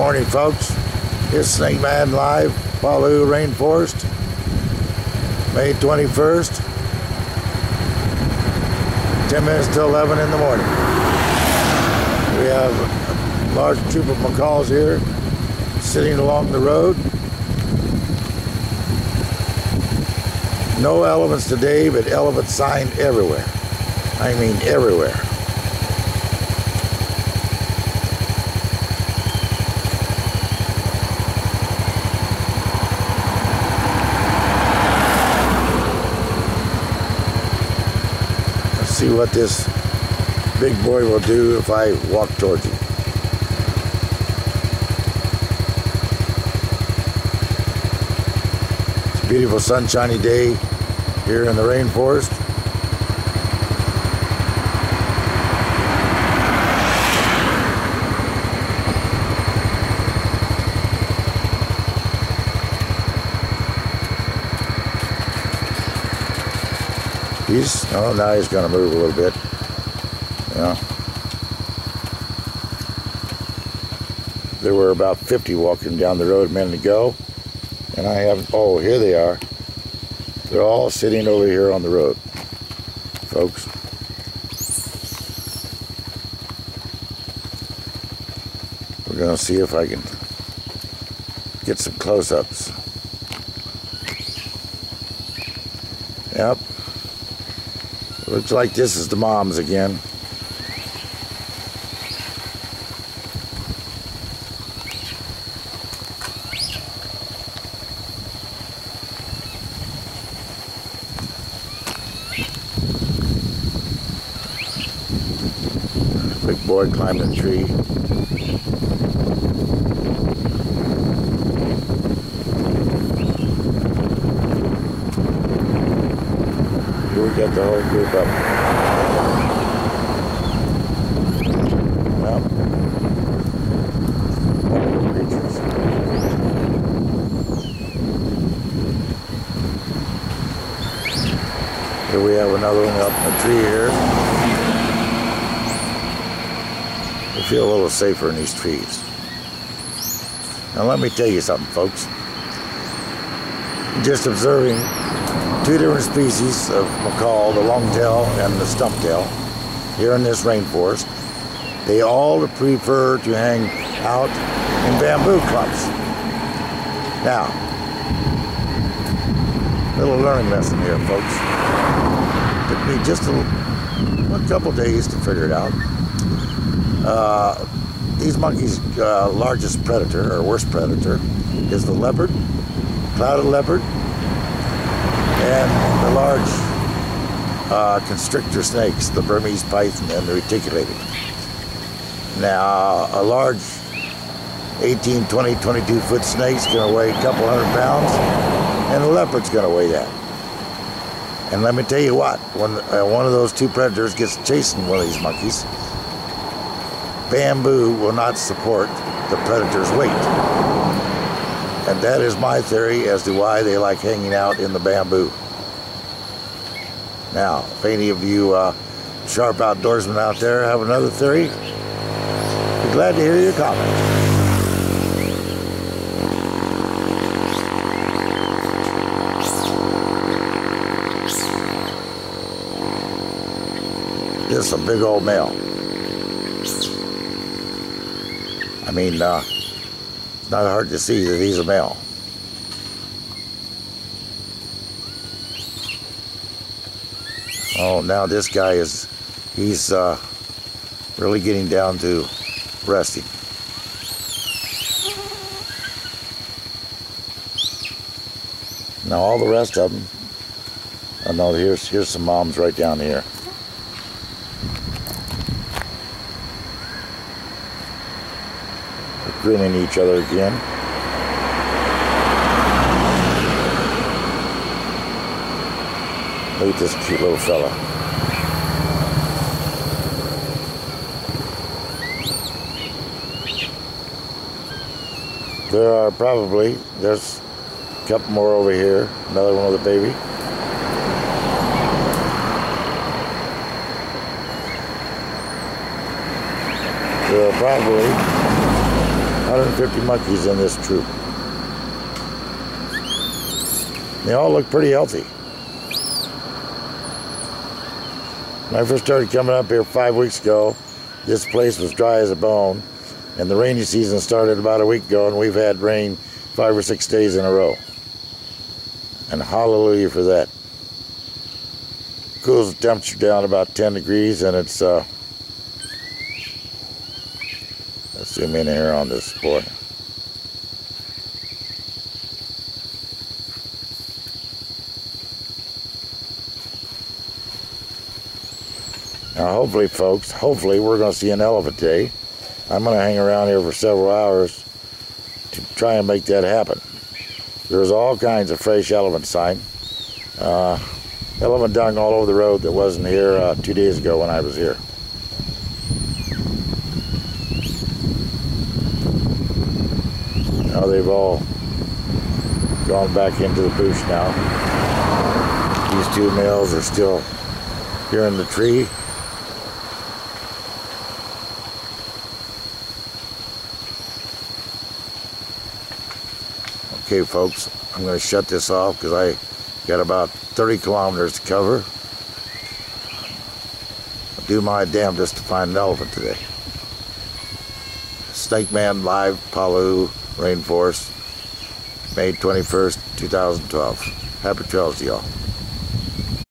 Morning, folks. Here's Snake Man Live, PALAU Rainforest, May 21st, 10 minutes to 11 in the morning. We have a large troop of macaques here sitting along the road. No elephants today, but elephant sign everywhere. I mean everywhere. Let's see what this big boy will do if I walk towards him. It's a beautiful sunshiny day here in the rainforest. Now he's going to move a little bit. Yeah. There were about 50 walking down the road a minute ago, and I have, oh, here they are. They're all sitting over here on the road, folks. We're going to see if I can get some close-ups. Yep. Looks like this is the moms again. Big boy climbed a tree. Here we got the whole group up. Well, wonderful creatures. Here we have another one up in the tree here. We feel a little safer in these trees. Now let me tell you something, folks. Just observing two different species of macaque, the longtail and the stumptail, here in this rainforest. They all prefer to hang out in bamboo clumps. Now, little learning lesson here, folks. Took me just a couple days to figure it out. These monkeys' largest predator, or worst predator, is the leopard, clouded leopard, and the large constrictor snakes, the Burmese python and the reticulated. Now, a large 18, 20, 22 foot snake's going to weigh a couple 100 pounds, and a leopard's going to weigh that. And let me tell you what, when one of those two predators gets chasing one of these monkeys, bamboo will not support the predator's weight. And that is my theory as to why they like hanging out in the bamboo. Now, if any of you sharp outdoorsmen out there have another theory, be glad to hear your comment. This is a big old male. I mean, it's not hard to see that he's a male. Oh, now this guy he's really getting down to resting. Now all the rest of them, oh no, here's some moms right down here. Grinning at each other again. Look at this cute little fella. There are probably, there's a couple more over here, another one with a baby. There are probably 150 monkeys in this troop. They all look pretty healthy. When I first started coming up here 5 weeks ago, this place was dry as a bone, and the rainy season started about a week ago, and we've had rain 5 or 6 days in a row. And hallelujah for that. Cools the temperature down about 10 degrees, and it's, let's zoom in here on this boy. Now hopefully, folks, hopefully we're going to see an elephant today. I'm going to hang around here for several hours to try and make that happen. There's all kinds of fresh elephant sign. Elephant dung all over the road that wasn't here 2 days ago when I was here. Now they've all gone back into the bush now. These two males are still here in the tree. Okay, folks, I'm going to shut this off because I got about 30 kilometers to cover. I'll do my damnedest to find an elephant today. Snake Man Live, PALAU, Rainforest, May 21st, 2012. Happy trails to y'all.